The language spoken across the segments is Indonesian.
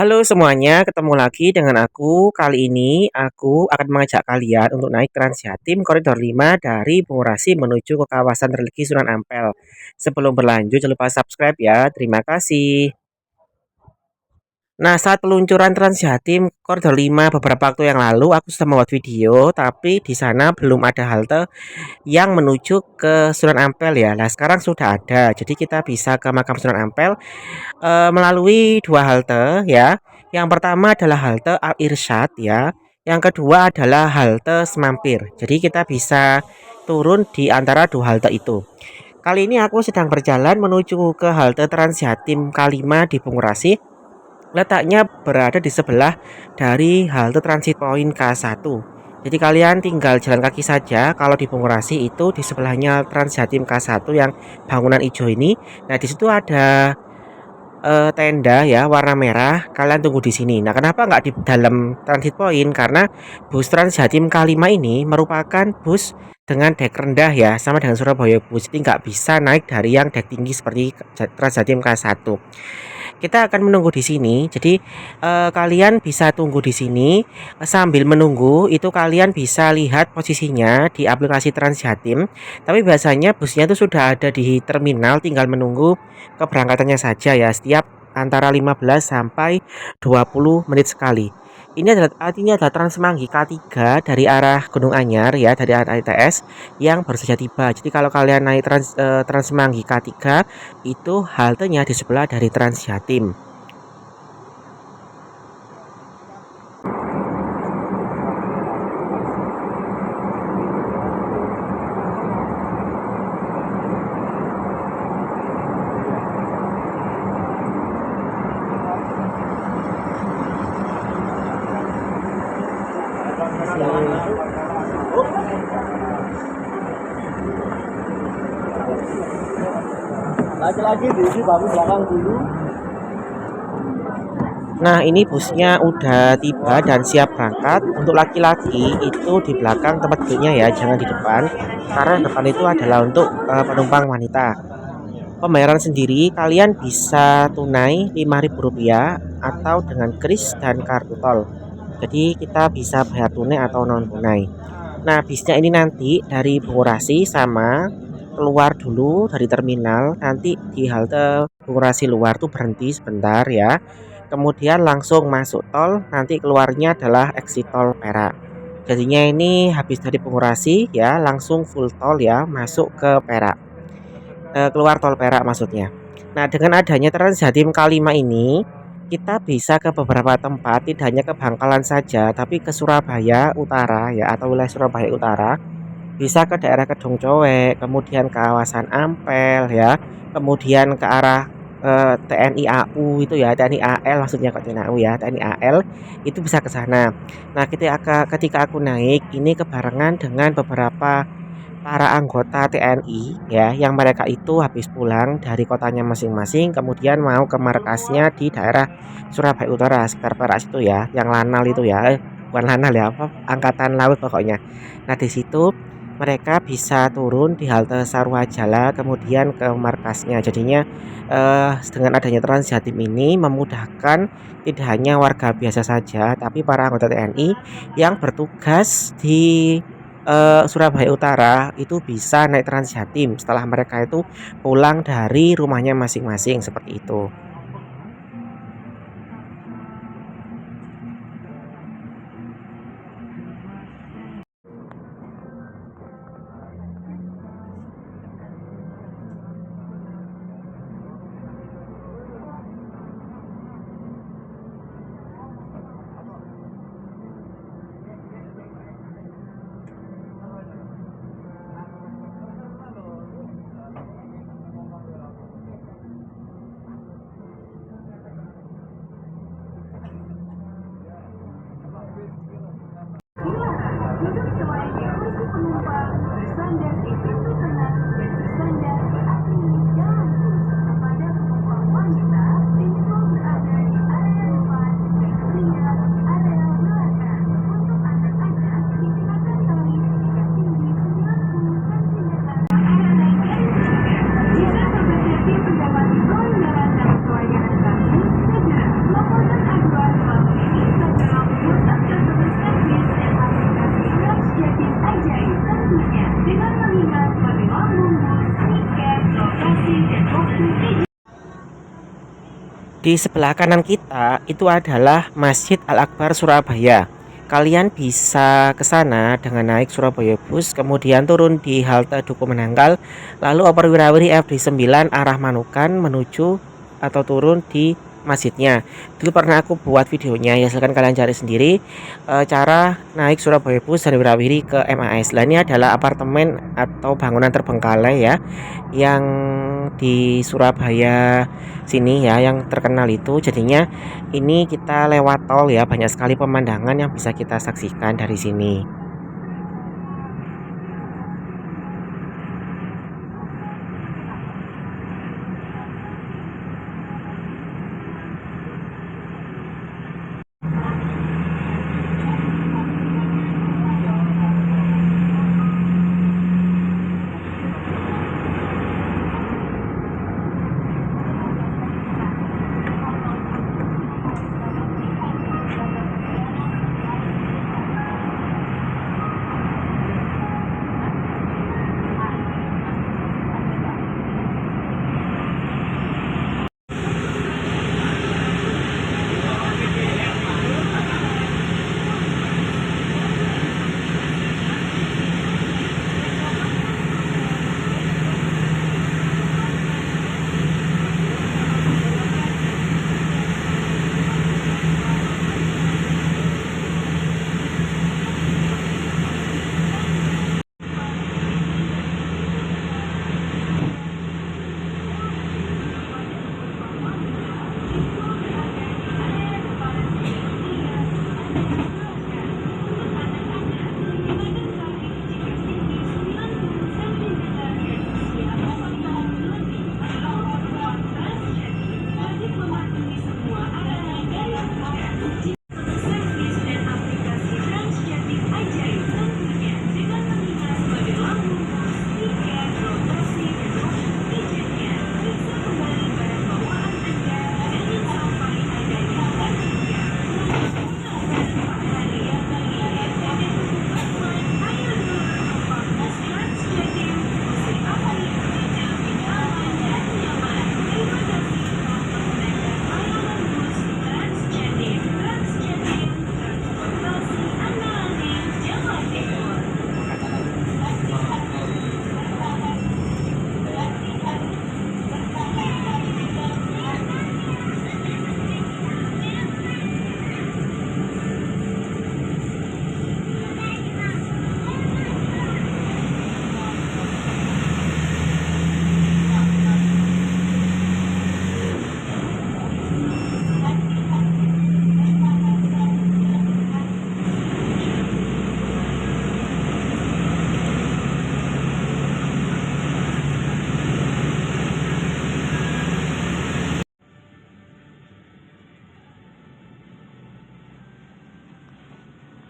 Halo semuanya, ketemu lagi dengan aku. Kali ini aku akan mengajak kalian untuk naik Trans Jatim Koridor 5 dari Bungurasi menuju ke kawasan religi Sunan Ampel. Sebelum berlanjut, jangan lupa subscribe ya. Terima kasih. Nah, saat peluncuran Trans Jatim Koridor 5 beberapa waktu yang lalu, aku sudah membuat video, tapi di sana belum ada halte yang menuju ke Sunan Ampel ya. Nah, sekarang sudah ada. Jadi kita bisa ke makam Sunan Ampel melalui dua halte ya. Yang pertama adalah halte Al Irsyad ya. Yang kedua adalah halte Semampir. Jadi kita bisa turun di antara dua halte itu. Kali ini aku sedang berjalan menuju ke halte Transjatim K5 di Bungurasi. Letaknya berada di sebelah dari halte transit point K1. Jadi kalian tinggal jalan kaki saja. Kalau di Bungurasi itu di sebelahnya Transjatim K1 yang bangunan hijau ini. Nah, di situ ada tenda ya warna merah, kalian tunggu di sini. Nah, kenapa nggak di dalam transit point? Karena bus Trans Jatim K5 ini merupakan bus dengan dek rendah ya, sama dengan Surabaya Bus. Jadi nggak bisa naik dari yang dek tinggi seperti Trans Jatim K1. Kita akan menunggu di sini. Jadi kalian bisa tunggu di sini. Sambil menunggu itu kalian bisa lihat posisinya di aplikasi Transjatim. Tapi biasanya busnya itu sudah ada di terminal, tinggal menunggu keberangkatannya saja ya. Setiap antara 15 sampai 20 menit sekali. Ini adalah Transmanggi K3 dari arah Gunung Anyar ya, dari arah ITS yang baru saja tiba. Jadi kalau kalian naik Transmanggi K3 itu haltenya di sebelah dari Transjatim. Lagi-lagi di baru belakang dulu. Nah, ini busnya udah tiba dan siap berangkat. Untuk laki-laki itu di belakang tempat duduknya ya, jangan di depan. Karena depan itu adalah untuk penumpang wanita. Pembayaran sendiri kalian bisa tunai Rp5.000 atau dengan kris dan kartu tol. Jadi kita bisa bayar tunai atau non tunai. Nah, bisnya ini nanti dari Bungurasi sama keluar dulu dari terminal, nanti di halte Bungurasi luar tuh berhenti sebentar ya. Kemudian langsung masuk tol, nanti keluarnya adalah exit tol Perak. Jadinya ini habis dari Bungurasi ya, langsung full tol ya, masuk ke Perak. Keluar tol Perak maksudnya. Nah, dengan adanya Transjatim K5 ini, kita bisa ke beberapa tempat, tidak hanya ke Bangkalan saja, tapi ke Surabaya Utara ya, atau wilayah Surabaya Utara. Bisa ke daerah Kedung Cowe, kemudian ke kawasan Ampel ya, kemudian ke arah TNI AU itu ya, TNI AL maksudnya, kok TNI AU ya, TNI AL itu bisa ke sana. Nah, ketika aku naik ini kebarengan dengan beberapa para anggota TNI ya, yang mereka itu habis pulang dari kotanya masing-masing, kemudian mau ke markasnya di daerah Surabaya Utara sekitar Perak situ ya, yang Lanal itu ya, bukan Lanal ya, apa, Angkatan Laut pokoknya. Nah, di situ mereka bisa turun di halte Sarwajala kemudian ke markasnya. Jadinya dengan adanya Transjatim ini memudahkan tidak hanya warga biasa saja, tapi para anggota TNI yang bertugas di Surabaya Utara itu bisa naik Transjatim setelah mereka itu pulang dari rumahnya masing-masing, seperti itu. Di sebelah kanan kita itu adalah Masjid Al-Akbar Surabaya. Kalian bisa ke sana dengan naik Surabaya Bus, kemudian turun di halte Duku Menanggal, lalu oper Wirawiri FD 9 arah Manukan menuju atau turun di masjidnya. Dulu pernah aku buat videonya ya, silahkan kalian cari sendiri cara naik Surabaya Bus dari Wirawiri ke MAS. Lah ini adalah apartemen atau bangunan terbengkalai ya yang di Surabaya sini ya yang terkenal itu. Jadinya ini kita lewat tol ya, banyak sekali pemandangan yang bisa kita saksikan dari sini.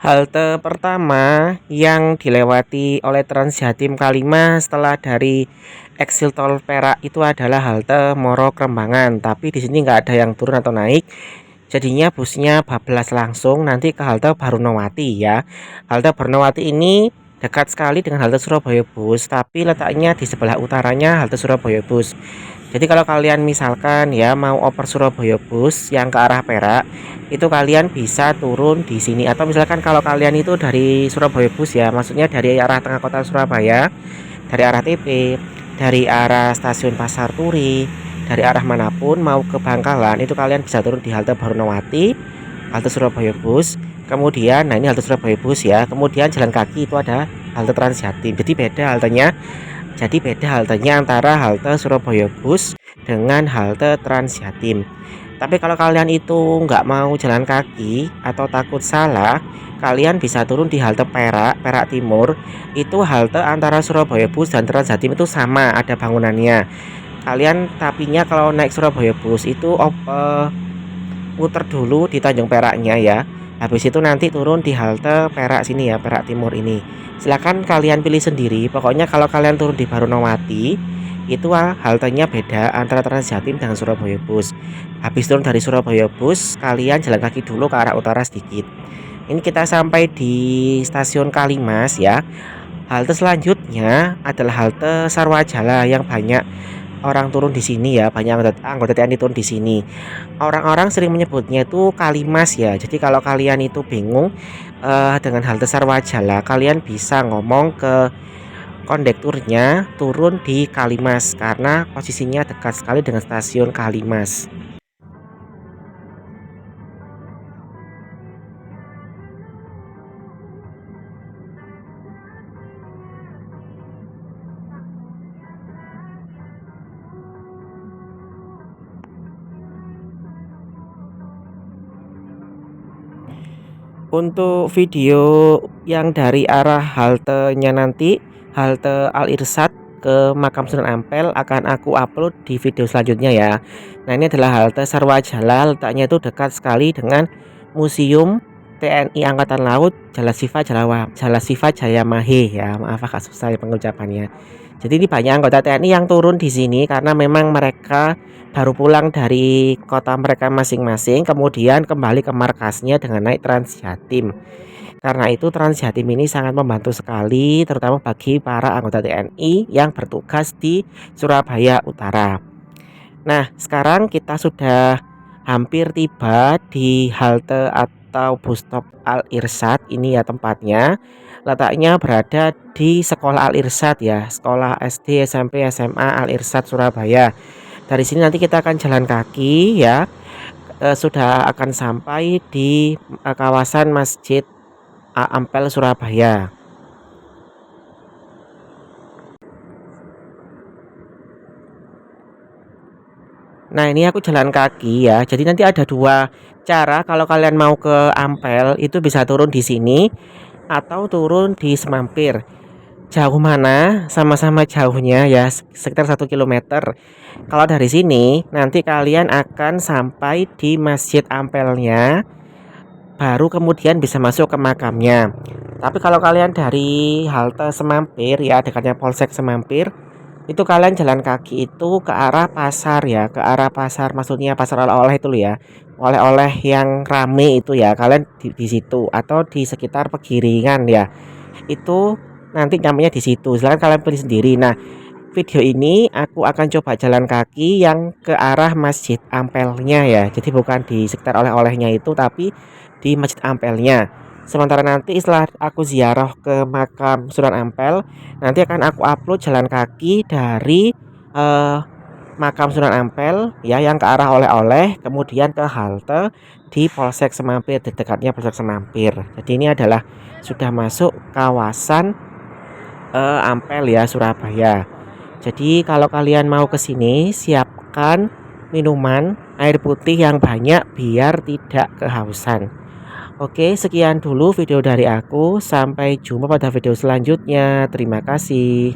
Halte pertama yang dilewati oleh Transjatim K5 setelah dari eksil tol Perak itu adalah halte Moro Krembangan. Tapi di sini nggak ada yang turun atau naik. Jadinya busnya bablas langsung nanti ke halte Barunawati ya. Halte Barunawati ini dekat sekali dengan halte Surabaya Bus, tapi letaknya di sebelah utaranya halte Surabaya Bus. Jadi kalau kalian misalkan ya mau oper Surabaya Bus yang ke arah Perak, itu kalian bisa turun di sini. Atau misalkan kalau kalian itu dari Surabaya Bus ya, maksudnya dari arah tengah kota Surabaya, dari arah TP, dari arah stasiun Pasar Turi, dari arah manapun mau ke Bangkalan, itu kalian bisa turun di halte Barunawati, halte Surabaya Bus. Kemudian, nah ini halte Surabaya Bus ya. Kemudian jalan kaki itu ada halte Transjatim. Jadi beda haltenya. Jadi beda haltenya antara halte Surabaya Bus dengan halte Transjatim. Tapi kalau kalian itu nggak mau jalan kaki atau takut salah, kalian bisa turun di halte Perak, Perak Timur. Itu halte antara Surabaya Bus dan Transjatim itu sama, ada bangunannya. Kalian tapinya kalau naik Surabaya Bus itu muter dulu di Tanjung Peraknya ya. Habis itu nanti turun di halte Perak sini ya, Perak Timur ini. Silakan kalian pilih sendiri. Pokoknya kalau kalian turun di Barunawati, itu haltenya beda antara Transjatim dengan Surabaya Bus. Habis turun dari Surabaya Bus, kalian jalan kaki dulu ke arah utara sedikit. Ini kita sampai di stasiun Kalimas ya. Halte selanjutnya adalah halte Sarwajala yang banyak orang turun di sini ya, banyak anggota TNI turun di sini. Orang-orang sering menyebutnya itu Kalimas ya. Jadi kalau kalian itu bingung dengan halte Sarwajala, kalian bisa ngomong ke kondekturnya turun di Kalimas karena posisinya dekat sekali dengan stasiun Kalimas. Untuk video yang dari arah haltenya nanti, halte Al Irsyad ke Makam Sunan Ampel akan aku upload di video selanjutnya ya. Nah, ini adalah halte Sarwajala, letaknya itu dekat sekali dengan Museum TNI Angkatan Laut Jalasiva Jayamahe ya. Maaf agak susah ya pengucapannya. Jadi ini banyak anggota TNI yang turun di sini karena memang mereka baru pulang dari kota mereka masing-masing, kemudian kembali ke markasnya dengan naik Transjatim. Karena itu Transjatim ini sangat membantu sekali terutama bagi para anggota TNI yang bertugas di Surabaya Utara. Nah, sekarang kita sudah hampir tiba di halte atau bus stop Al Irsyad ini ya tempatnya. Letaknya berada di Sekolah Al Irsyad ya, Sekolah SD, SMP, SMA Al Irsyad Surabaya. Dari sini nanti kita akan jalan kaki ya, sudah akan sampai di kawasan Masjid Ampel Surabaya. Nah, ini aku jalan kaki ya. Jadi nanti ada dua cara kalau kalian mau ke Ampel itu bisa turun di sini atau turun di Semampir. Jauh mana? Sama-sama jauhnya ya sekitar 1 kilometer. Kalau dari sini nanti kalian akan sampai di Masjid Ampelnya, baru kemudian bisa masuk ke makamnya. Tapi kalau kalian dari halte Semampir ya dekatnya Polsek Semampir, itu kalian jalan kaki itu ke arah pasar ya, ke arah pasar maksudnya pasar oleh-oleh itu loh ya. Oleh-oleh yang rame itu ya, kalian di situ atau di sekitar Pegiringan ya. Itu nanti nyampenya di situ. Silakan kalian pilih sendiri. Nah, video ini aku akan coba jalan kaki yang ke arah Masjid Ampelnya ya. Jadi bukan di sekitar oleh-olehnya itu tapi di Masjid Ampelnya. Sementara nanti setelah aku ziarah ke makam Sunan Ampel, nanti akan aku upload jalan kaki dari eh, makam Sunan Ampel ya yang ke arah oleh-oleh, kemudian ke halte di Polsek Semampir, di dekatnya Polsek Semampir. Jadi ini adalah sudah masuk kawasan Ampel ya Surabaya. Jadi kalau kalian mau ke sini siapkan minuman air putih yang banyak biar tidak kehausan. Oke, sekian dulu video dari aku. Sampai jumpa pada video selanjutnya. Terima kasih.